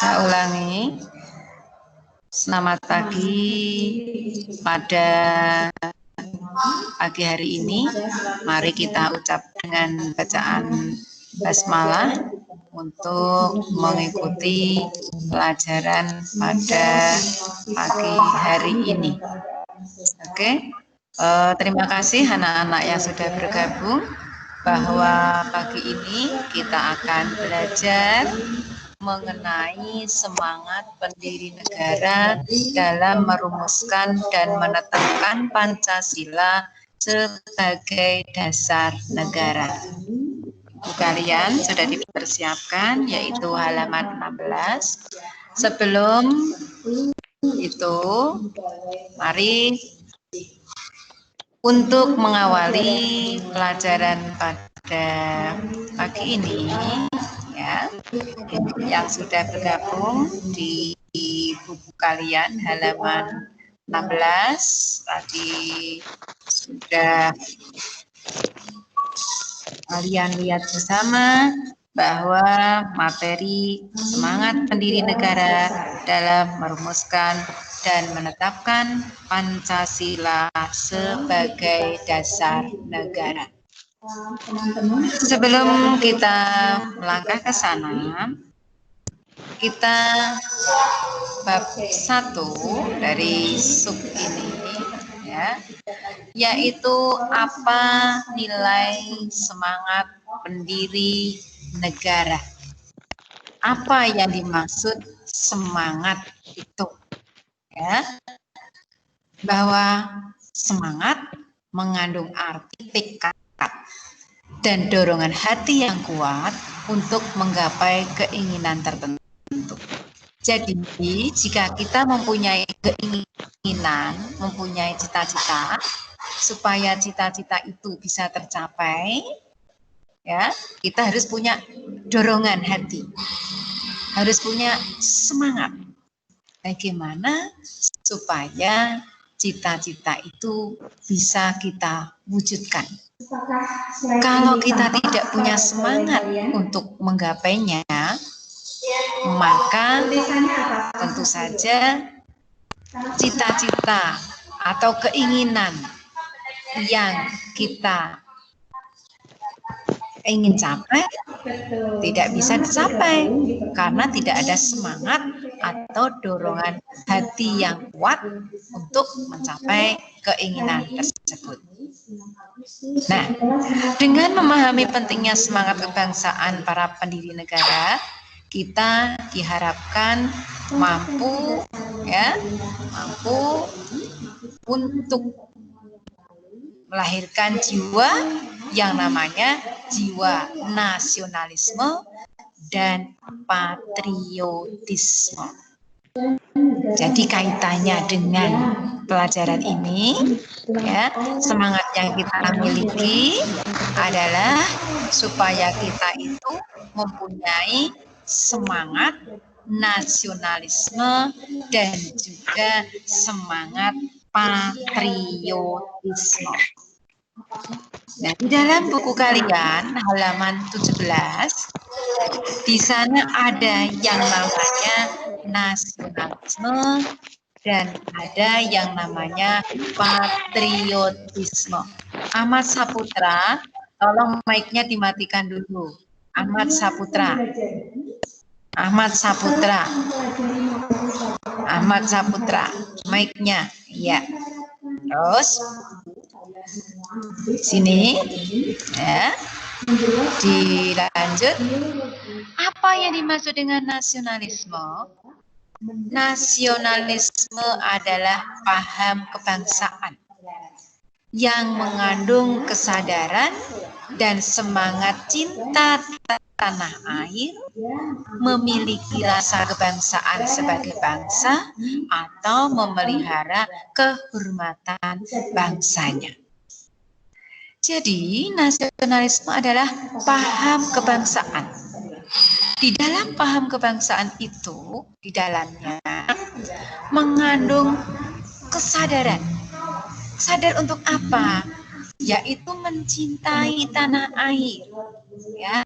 Saya ulangi. Selamat pagi. Pada pagi hari ini, mari kita ucap dengan bacaan basmalah untuk mengikuti pelajaran pada pagi hari ini. Oke, terima kasih anak-anak yang sudah bergabung, bahwa pagi ini kita akan belajar mengenai semangat pendiri negara dalam merumuskan dan menetapkan Pancasila sebagai dasar negara. Buku kalian sudah dipersiapkan, yaitu halaman 16. Sebelum itu, mari untuk mengawali pelajaran pada pagi ini, ya, yang sudah bergabung di buku kalian halaman 16 tadi sudah kalian lihat bersama bahwa materi semangat pendiri negara dalam merumuskan dan menetapkan Pancasila sebagai dasar negara. Sebelum kita melangkah ke sana, kita bab 1 dari sub ini, ya, yaitu apa nilai semangat pendiri negara. Apa yang dimaksud semangat itu? Ya, bahwa semangat mengandung arti tekad dan dorongan hati yang kuat untuk menggapai keinginan tertentu. Jadi, jika kita mempunyai keinginan, mempunyai cita-cita, supaya cita-cita itu bisa tercapai, ya, kita harus punya dorongan hati, harus punya semangat. Bagaimana supaya cita-cita itu bisa kita wujudkan? Kalau kita tidak punya semangat untuk menggapainya, maka tentu saja cita-cita atau keinginan yang kita ingin capai tidak bisa dicapai karena tidak ada semangat atau dorongan hati yang kuat untuk mencapai keinginan tersebut. Nah, dengan memahami pentingnya semangat kebangsaan para pendiri negara, kita diharapkan mampu untuk melahirkan jiwa yang namanya jiwa nasionalisme dan patriotisme. Jadi kaitannya dengan pelajaran ini, ya, semangat yang kita miliki adalah supaya kita itu mempunyai semangat nasionalisme dan juga semangat patriotisme. Nah, di dalam buku kalian halaman 17, di sana ada yang namanya nasionalisme dan ada yang namanya patriotisme. Ahmad Saputra, tolong mic-nya dimatikan dulu. Ahmad Saputra, mic-nya, ya. Terus sini, ya, dilanjut. Apa yang dimaksud dengan nasionalisme? Nasionalisme adalah paham kebangsaan yang mengandung kesadaran dan semangat cinta tanah air, memiliki rasa kebangsaan sebagai bangsa, atau memelihara kehormatan bangsanya. Jadi, nasionalisme adalah paham kebangsaan. Di dalam paham kebangsaan itu, di dalamnya mengandung kesadaran. Sadar untuk apa? yaitu mencintai tanah air, ya.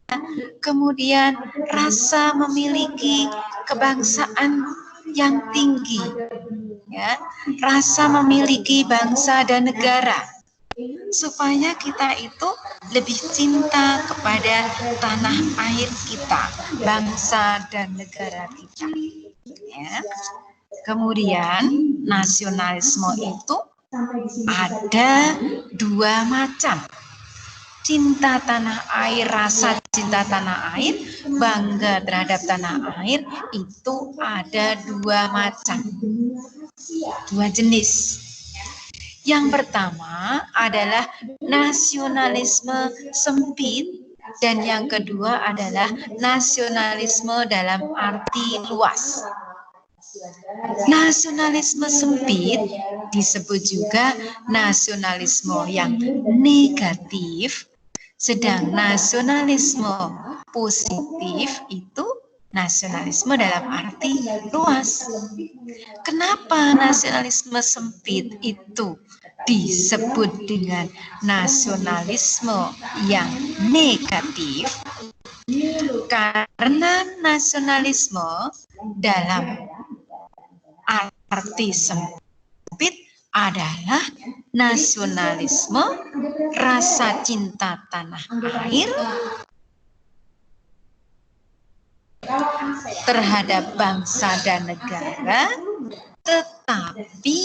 Kemudian rasa memiliki kebangsaan yang tinggi, ya, rasa memiliki bangsa dan negara, supaya kita itu lebih cinta kepada tanah air kita, bangsa dan negara kita, ya. Kemudian nasionalisme itu ada dua macam. Cinta tanah air, rasa cinta tanah air, bangga terhadap tanah air, itu ada dua macam, dua jenis. Yang pertama adalah nasionalisme sempit, dan yang kedua adalah nasionalisme dalam arti luas. Nasionalisme sempit disebut juga nasionalisme yang negatif, sedang nasionalisme positif itu nasionalisme dalam arti luas. Kenapa nasionalisme sempit itu disebut dengan nasionalisme yang negatif? Karena nasionalisme dalam arti sempit adalah nasionalisme, rasa cinta tanah air terhadap bangsa dan negara, tetapi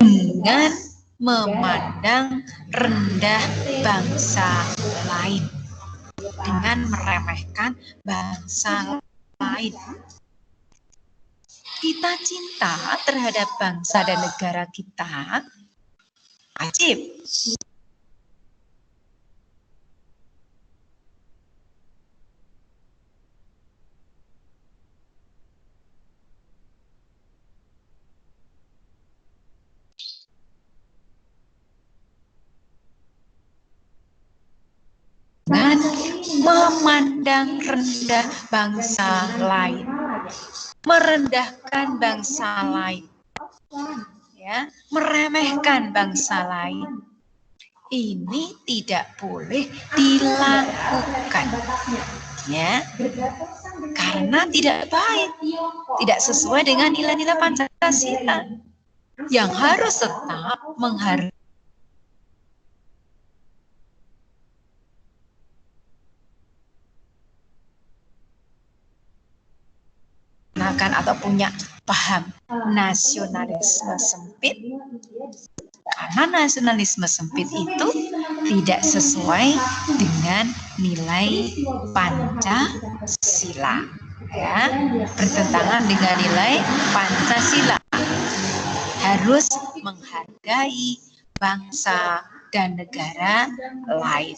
dengan memandang rendah bangsa lain, dengan meremehkan bangsa lain. Kita cinta terhadap bangsa dan negara kita, wajib. Dan memandang rendah bangsa lain, merendahkan bangsa lain, ya, meremehkan bangsa lain, ini tidak boleh dilakukan, ya, karena tidak baik, tidak sesuai dengan nilai-nilai Pancasila yang harus tetap menghargai atau punya paham nasionalisme sempit, karena nasionalisme sempit itu tidak sesuai dengan nilai Pancasila, ya, bertentangan dengan nilai Pancasila. Harus menghargai bangsa dan negara lain.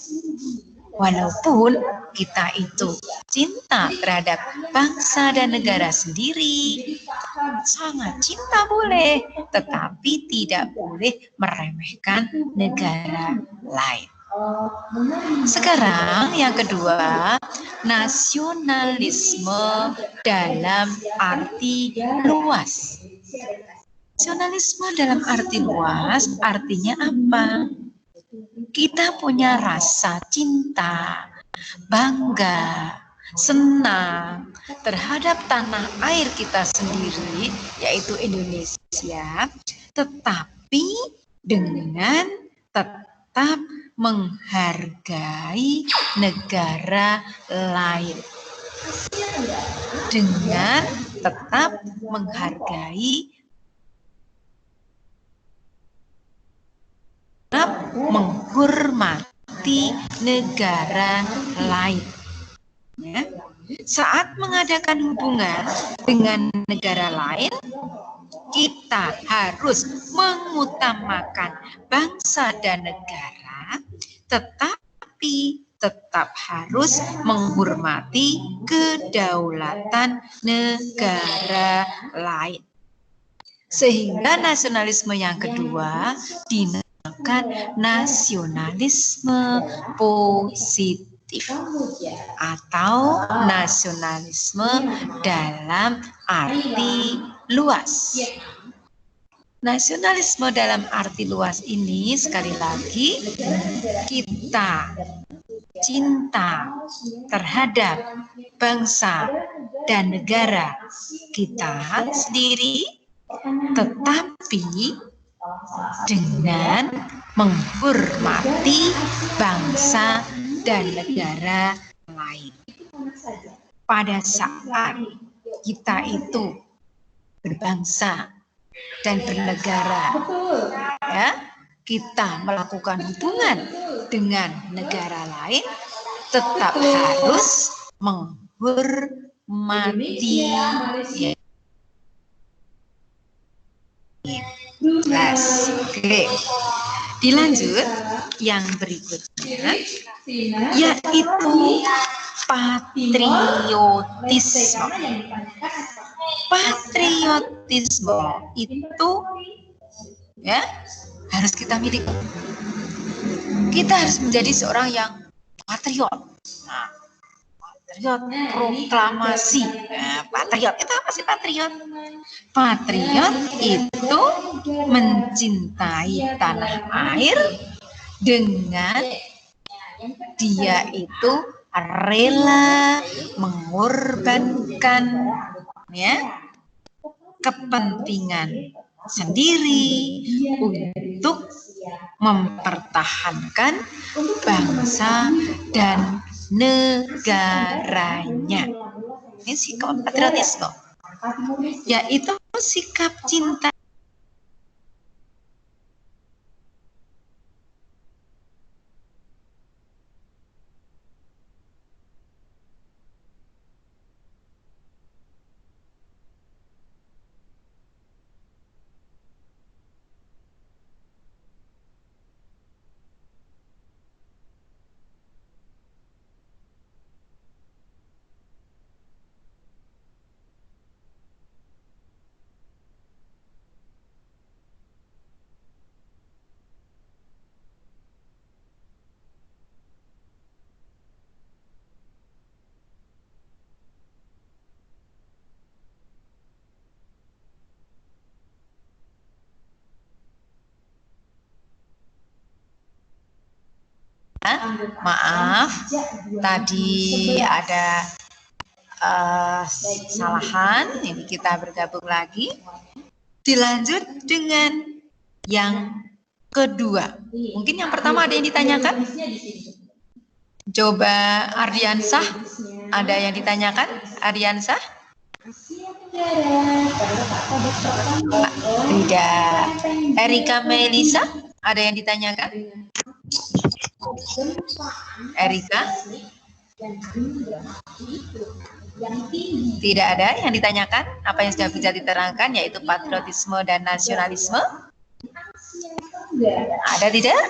Walaupun kita itu cinta terhadap bangsa dan negara sendiri, sangat cinta boleh, tetapi tidak boleh meremehkan negara lain. Sekarang yang kedua, nasionalisme dalam arti luas. Nasionalisme dalam arti luas artinya apa? Kita punya rasa cinta, bangga, senang terhadap tanah air kita sendiri, yaitu Indonesia, tetapi dengan tetap menghargai negara lain. Dengan tetap menghargai, menghormati negara lain. Ya. Saat mengadakan hubungan dengan negara lain, kita harus mengutamakan bangsa dan negara, tetapi tetap harus menghormati kedaulatan negara lain. Sehingga nasionalisme yang kedua dinamakan nasionalisme positif atau nasionalisme dalam arti luas. Nasionalisme dalam arti luas ini sekali lagi kita cinta terhadap bangsa dan negara kita sendiri, tetapi dengan menghormati bangsa dan negara lain. Pada saat kita itu berbangsa dan bernegara, ya, kita melakukan hubungan dengan negara lain, tetap harus menghormati. Ya. Jelas. Oke. Dilanjut yang berikutnya, yaitu patriotisme. Patriotisme itu ya harus kita miliki. Kita harus menjadi seorang yang patriot. Nah, patriot proklamasi. Nah, patriot itu apa sih patriot? Patriot itu mencintai tanah air dengan dia itu rela mengorbankan ya kepentingan sendiri untuk mempertahankan bangsa dan negaranya. Ini sikap patriotisme, yaitu sikap cinta maaf tadi ada kesalahan, ini kita bergabung lagi. Dilanjut dengan yang kedua. Mungkin yang pertama ada yang ditanyakan? Coba Ardiansah, ada yang ditanyakan? Ardiansah? Tidak. Erika Melisa, ada yang ditanyakan? Erika? Tidak ada yang ditanyakan. Apa yang sudah bisa diterangkan yaitu patriotisme dan nasionalisme. Ada tidak?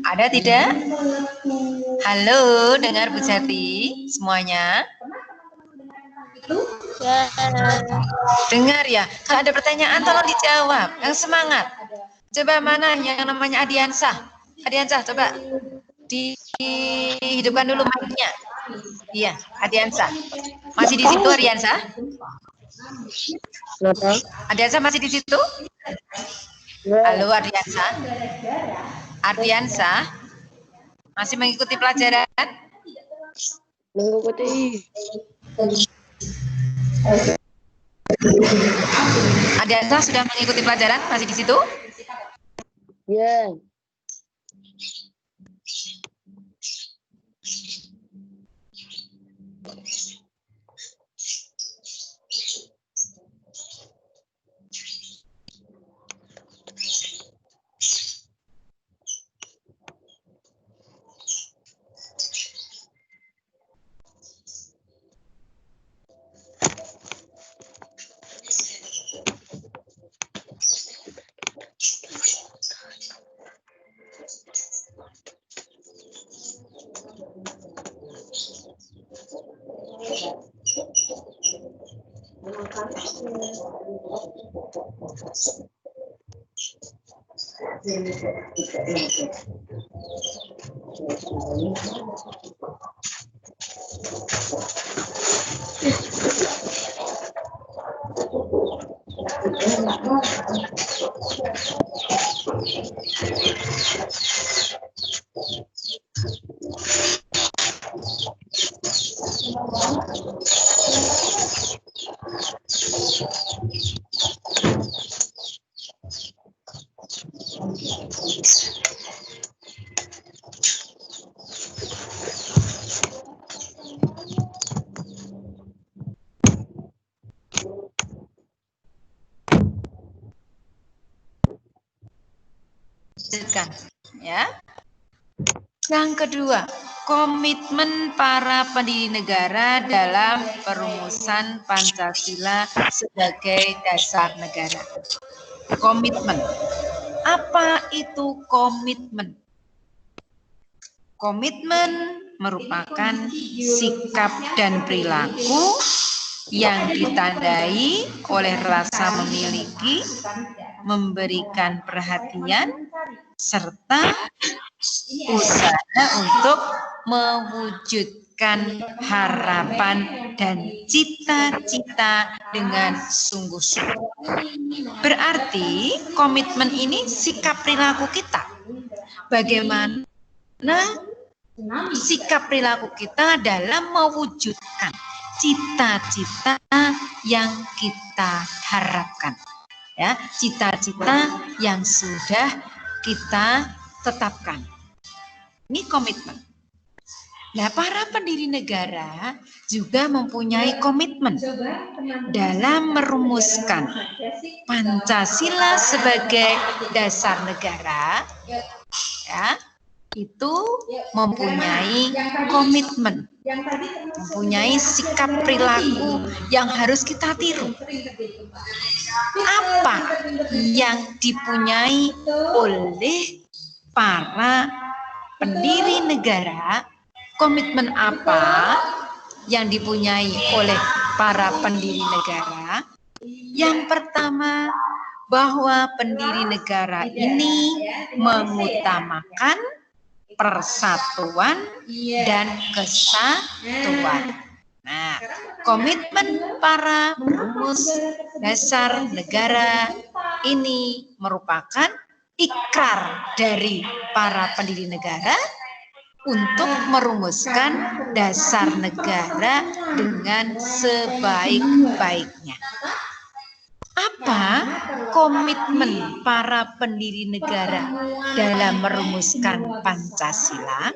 Ada tidak? Halo, dengar Bu Jati semuanya? Dengar ya. Kalau ada pertanyaan tolong dijawab. Yang semangat. Coba mana yang namanya Adiansah? Adiansah coba dihidupkan dulu mic-nya. Iya, Adiansah. Masih di situ Adiansah? Adiansah masih di situ? Halo Adiansah. Ardiansah masih mengikuti pelajaran? Mengikuti. Ardiansah sudah mengikuti pelajaran? Masih di situ? Ya. lanjutkan ya. Yang kedua, komitmen para pendiri negara dalam perumusan Pancasila sebagai dasar negara. Komitmen. Apa itu komitmen? Komitmen merupakan sikap dan perilaku yang ditandai oleh rasa memiliki, memberikan perhatian, serta usaha untuk mewujudkan harapan dan cita-cita dengan sungguh-sungguh. Berarti komitmen ini sikap perilaku kita. Bagaimana sikap perilaku kita dalam mewujudkan cita-cita yang kita harapkan. Ya, cita-cita yang sudah kita tetapkan. Ini komitmen. Nah, para pendiri negara juga mempunyai komitmen dalam merumuskan Pancasila sebagai dasar negara. Ya, itu mempunyai komitmen, mempunyai sikap perilaku yang harus kita tiru. Apa yang dipunyai oleh para pendiri negara? Komitmen apa yang dipunyai oleh para pendiri negara? Yang pertama, bahwa pendiri negara ini mengutamakan persatuan dan kesatuan. Nah, komitmen para perumus dasar negara ini merupakan ikrar dari para pendiri negara untuk merumuskan dasar negara dengan sebaik-baiknya. Apa komitmen para pendiri negara dalam merumuskan Pancasila?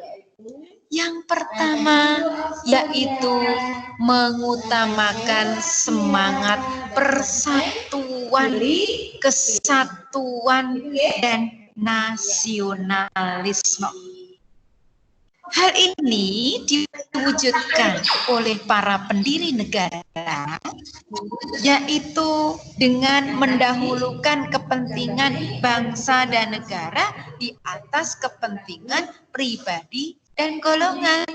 Yang pertama yaitu mengutamakan semangat persatuan, kesatuan, dan nasionalisme. Hal ini diwujudkan oleh para pendiri negara, yaitu dengan mendahulukan kepentingan bangsa dan negara di atas kepentingan pribadi dan golongan.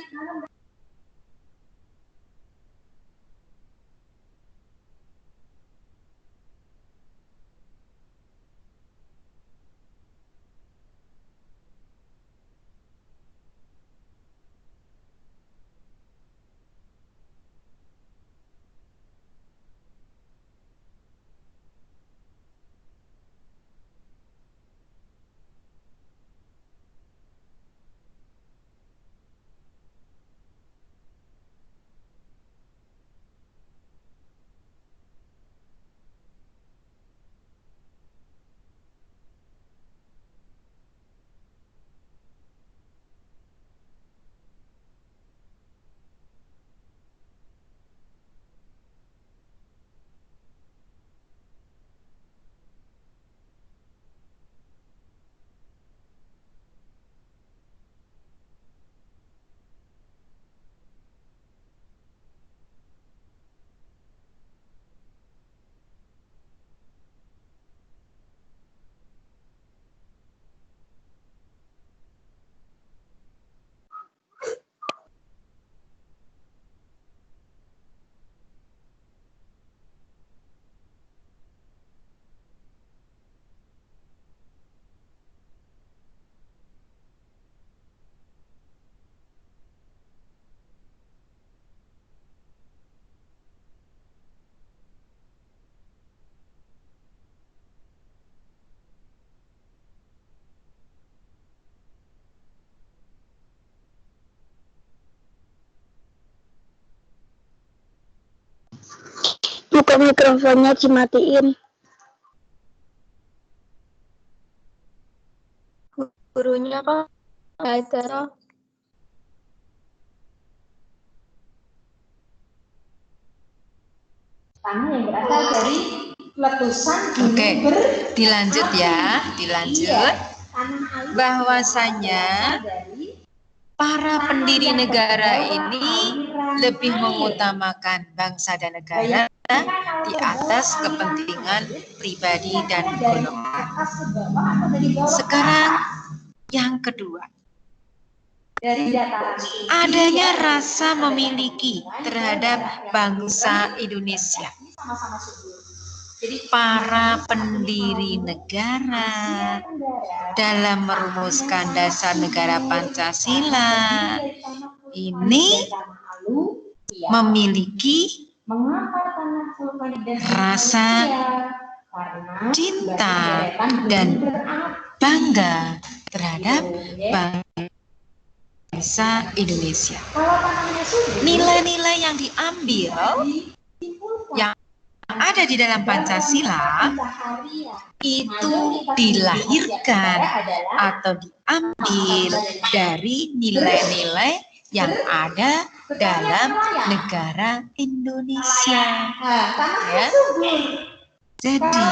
Buka mikrofonnya, dimatiin. Gurunya kok nggak ada. Tanah yang berasal dari letusan gunung Oke, dilanjut ya, dilanjut. Iya, bahwasanya para pendiri negara ini lebih mengutamakan bangsa dan negara di atas kepentingan pribadi dan golongan. Sekarang yang kedua, adanya rasa memiliki terhadap bangsa Indonesia. Para pendiri negara dalam merumuskan dasar negara Pancasila ini memiliki rasa cinta dan bangga terhadap bangsa Indonesia. Nilai-nilai yang diambil, yang ada di dalam Pancasila itu dilahirkan atau diambil dari nilai-nilai yang ada dalam negara Indonesia. Ya. Jadi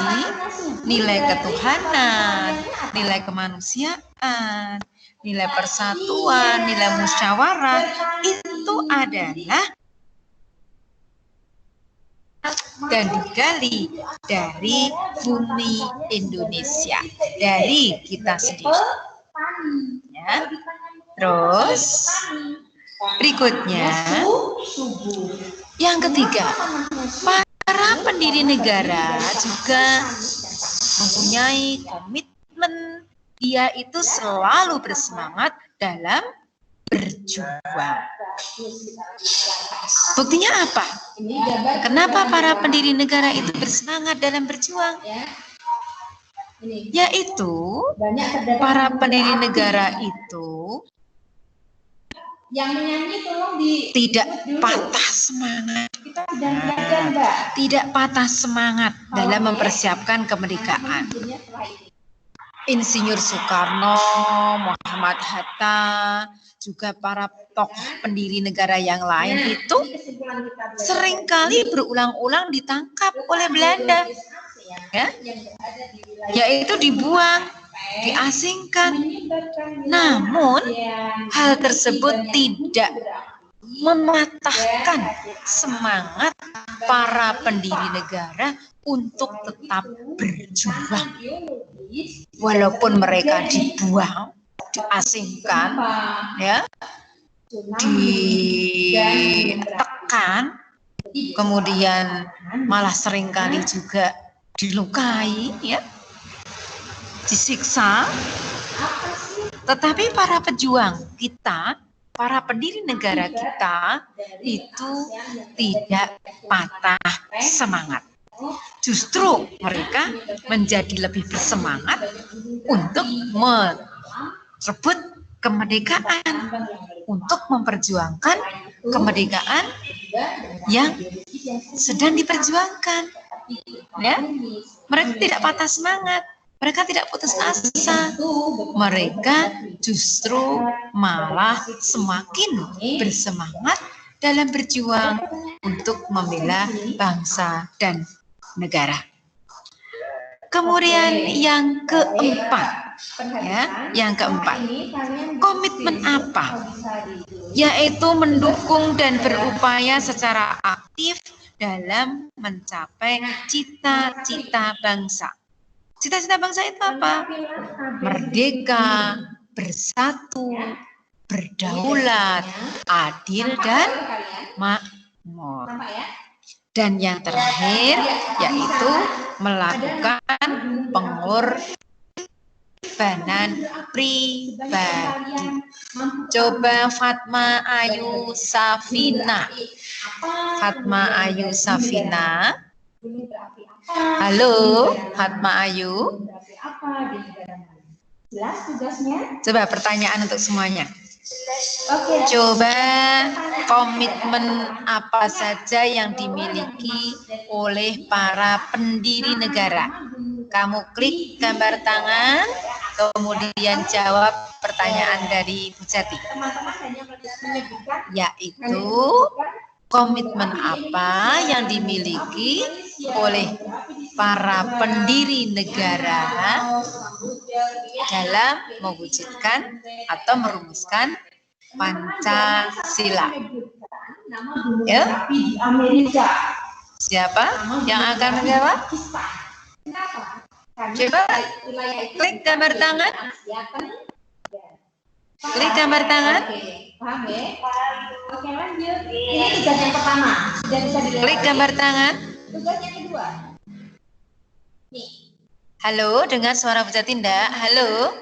nilai ketuhanan, nilai kemanusiaan, nilai persatuan, nilai musyawarah itu adalah dan digali dari bumi Indonesia, dari kita sendiri. Ya. Terus berikutnya, yang ketiga, para pendiri negara juga mempunyai komitmen. Dia itu selalu bersemangat dalam berjuang. Buktinya apa? Kenapa para pendiri negara itu bersemangat dalam berjuang? Yaitu para pendiri negara itu tidak patah semangat. Tidak patah semangat dalam mempersiapkan kemerdekaan. Insinyur Soekarno, Muhammad Hatta, juga para tokoh pendiri negara yang lain itu seringkali berulang-ulang ditangkap oleh Belanda, ya, yaitu dibuang, diasingkan. Namun hal tersebut tidak mematahkan semangat para pendiri negara untuk tetap berjuang. Walaupun mereka dibuang, diasingkan, ya, ditekan, kemudian malah seringkali juga dilukai, ya, disiksa. Tetapi para pejuang kita, para pendiri negara kita itu tidak patah semangat. Justru mereka menjadi lebih bersemangat untuk merebut kemerdekaan, untuk memperjuangkan kemerdekaan yang sedang diperjuangkan. Ya, mereka tidak patah semangat, mereka tidak putus asa, mereka justru malah semakin bersemangat dalam berjuang untuk membela bangsa dan negara. Kemudian yang keempat, ya, yang keempat, komitmen apa? Yaitu mendukung dan berupaya secara aktif dalam mencapai cita-cita bangsa. Cita-cita bangsa itu apa? Merdeka, bersatu, berdaulat, adil dan makmur. Dan yang terakhir yaitu melakukan pengorbanan pribadi. Coba Fatma Ayu Safina. Fatma Ayu Safina. Halo, Fatma Ayu. Coba pertanyaan untuk semuanya. Coba komitmen apa saja yang dimiliki oleh para pendiri negara. Kamu klik gambar tangan, kemudian jawab pertanyaan dari Bu Jati. Yaitu Komitmen apa yang dimiliki oleh para pendiri negara dalam mewujudkan atau merumuskan Pancasila? Ya? Siapa yang akan menjawab? Coba klik gambar tangan. Klik gambar tangan. Paham ya? Oke, lanjut. Ini tugas yang pertama. Sudah bisa dilihat. Klik gambar tangan. Tugas yang kedua. Nih. Halo, dengar suara Bu Jati enggak? Halo.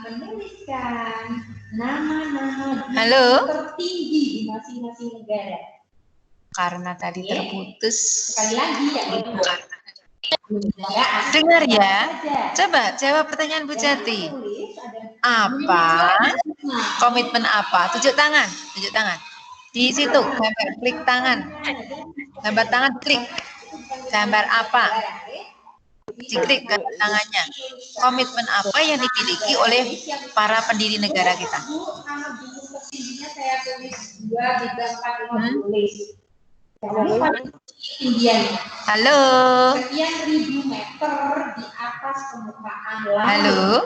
Menuliskan nama-nama Halo. tertinggi di masing-masing negara. Karena tadi terputus. Sekali lagi ya. Dengar ya. Coba jawab pertanyaan Bu Jati. Apa? Komitmen apa? Tunjuk tangan. Tunjuk tangan. Di situ gambar klik tangan. Gambar tangan klik. Gambar apa? Diklik gambar tangannya. Komitmen apa yang dimiliki oleh para pendiri negara kita? Saya tulis 2, 3, 4, 5 tulis. Ketinggiannya. Halo. Sekian ribu meter di atas permukaan laut. Halo.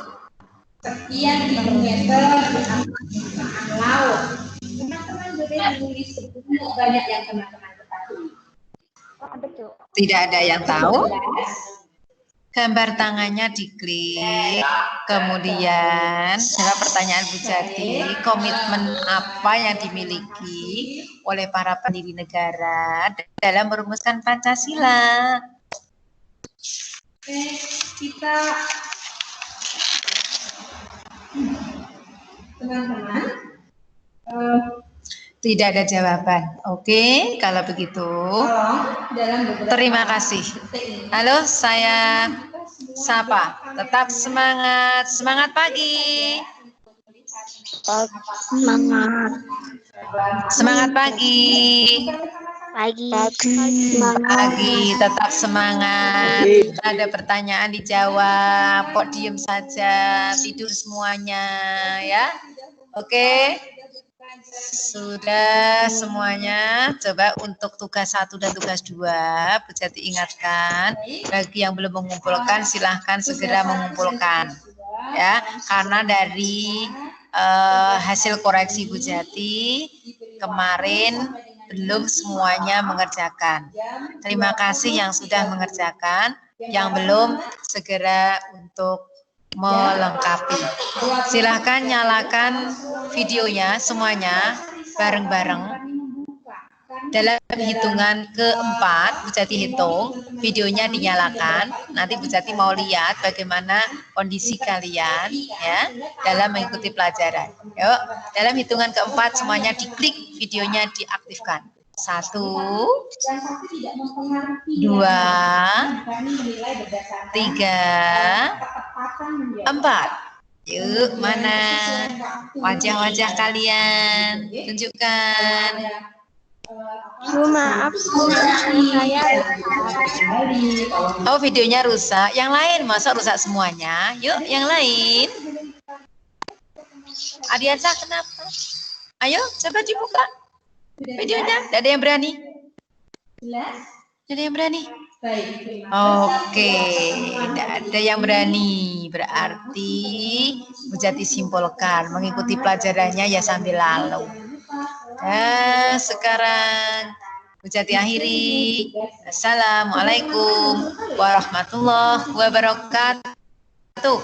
Sekian ribu meter di atas permukaan laut. Teman-teman boleh menulis sebelumnya banyak yang teman-teman ketahui. Tidak ada yang tahu. Gambar tangannya diklik. Kemudian jawab pertanyaan Bu Jati. Komitmen apa yang dimiliki oleh para pendiri negara dalam merumuskan Pancasila? Oke, kita teman-teman Tidak ada jawaban. Oke, kalau begitu tolong dalam beberapa terima kasih. Halo, saya Sapa. Tetap semangat. Semangat pagi. Semangat. Semangat pagi. Pagi. Pagi, tetap semangat. Ada pertanyaan dijawab. Kok diem saja? Tidur semuanya ya. Oke. Sudah semuanya. Coba untuk tugas 1 dan tugas 2 Bu Jati ingatkan, bagi yang belum mengumpulkan silahkan segera mengumpulkan ya, karena dari hasil koreksi Bu Jati kemarin belum semuanya mengerjakan. Terima kasih yang sudah mengerjakan, yang belum segera untuk melengkapi. Silahkan nyalakan videonya semuanya bareng-bareng. Dalam hitungan keempat, Bu Jati hitung, videonya dinyalakan. Nanti Bu Jati mau lihat bagaimana kondisi kalian ya dalam mengikuti pelajaran. Yuk, dalam hitungan keempat semuanya diklik, videonya diaktifkan. 1, 2, 3, 4. Yuk, mana wajah-wajah kalian? Tunjukkan. Maaf, saya. Oh, videonya rusak. Yang lain masa rusak semuanya? Yuk, yang lain. Adiansa kenapa? Ayo, coba dibuka videonya. Tidak ada yang berani? Tidak ada yang berani? Oke, tidak ada yang berani. Berarti Bu Jati simpulkan, mengikuti pelajarannya ya sambil lalu. Sekarang Bu Jati akhiri. Assalamualaikum warahmatullahi wabarakatuh.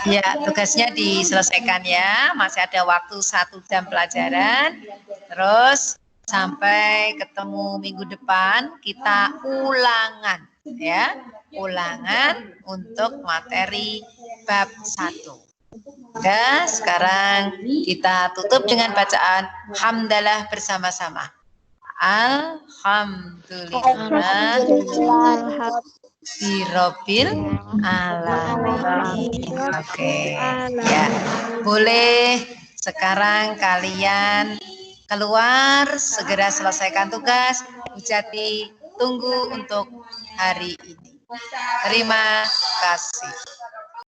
Ya, tugasnya diselesaikan ya. Masih ada waktu 1 jam pelajaran. Terus sampai ketemu minggu depan kita ulangan ya. Ulangan untuk materi bab 1. Dan sekarang kita tutup dengan bacaan hamdalah bersama-sama. Alhamdulillah Birobbil alamin. Oke, ya boleh sekarang kalian keluar, segera selesaikan tugas. Bu Jati tunggu untuk hari ini. Terima kasih.